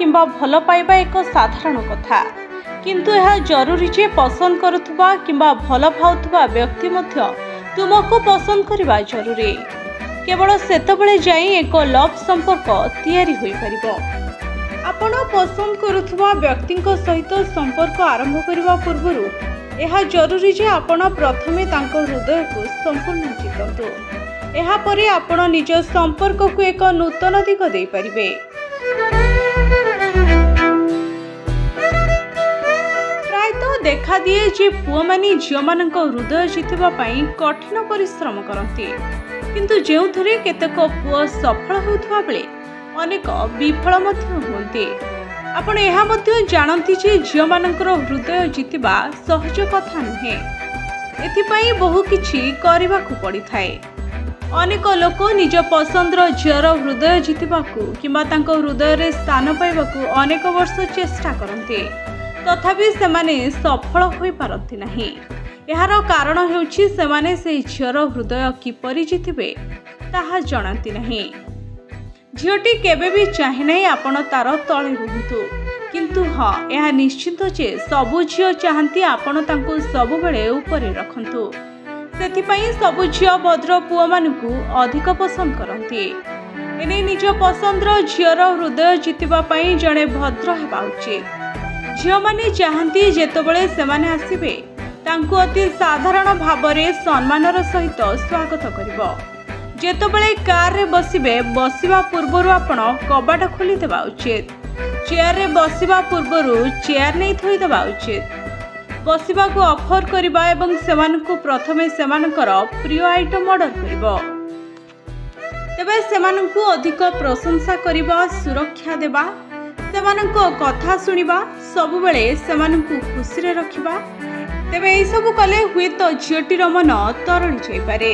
किंबा भल पाइबा एक साधारण कथा, किंतु यह जरूरी जे पसंद करुवा किंबा भल पाउथुवा व्यक्ति मध्य तुमको पसंद करवा जरूरी। केवल सेतबेले जाई एक लव संपर्क तैयारी होई परिबो। आपण पसंद करुवा व्यक्ति सहित संपर्क आरंभ करने पूर्व यह जरूरी जे आपण प्रथमे तांको हृदय को संपूर्ण जीतंतु। एहा परे आपण निज संपर्क को एक नूतन दिग दे परिबे। प्रायतः देखा दिए जे पुओ मानी झियो मानक हृदय जितबा पई कठिन परिश्रम करती, किंतु जेउथरे केतक पुओ सफल होउथबा बेले अनेक विफल मध्य होते। आपण एहा मध्य जानती जे झियो मानकर हृदय जितबा सहज कथा नुहे। एथिपाई बहु किछि करबाकू पड़ी थाए। अनेक लोक निज पसंदर झियर हृदय जितबाकू किंबा तांको हृदय रे स्थान पाइबाकू अनेक वर्ष चेष्टा करते, तथापि सेमाने सफल होई पारंती नाही। एहार कारण हेउछि सेमाने से झियर हृदय किपरि जितिबे ताहा जणांती नाही। झीटी केबे भी चाहे नहीं आपण तार तले रुहतु, किंतु हाँ यह निश्चित जे सबु झील चाहती आपण तांको सबु बेले ऊपरे रखंतु। सेथिपई सबु झील भद्र पुओ मानकू अधिक पसंद करती। एने निज पसंदर झीयर हृदय जितबा पई जणे भद्र हेबा उचित। झील माने चाहती जेतबेले सेमाने आसीबे तांको अति साधारण भावरे सम्मानर सहित स्वागत करिवो। जेतबेले कार रे बसिबे बसिबा पूर्वरु आपण कबाट खोली देबा उचित। चेयर रे बसिबा पूर्वरु चेयर नै थोई देबा उचित। बसिबा को ऑफर करिबा एवं सेमानकु प्रथमे सेमानकर प्रिय आइटम ऑर्डर करिवो। तेबे सेमानकु अधिक प्रशंसा करिबा, सुरक्षा देबा, सेमानको कथा सुनिबा, सबु बेले सेमानकु खुशी रे रखिबा। तेबे एई सब कले हुए तो झियोटीर मन तरली जाई पारे।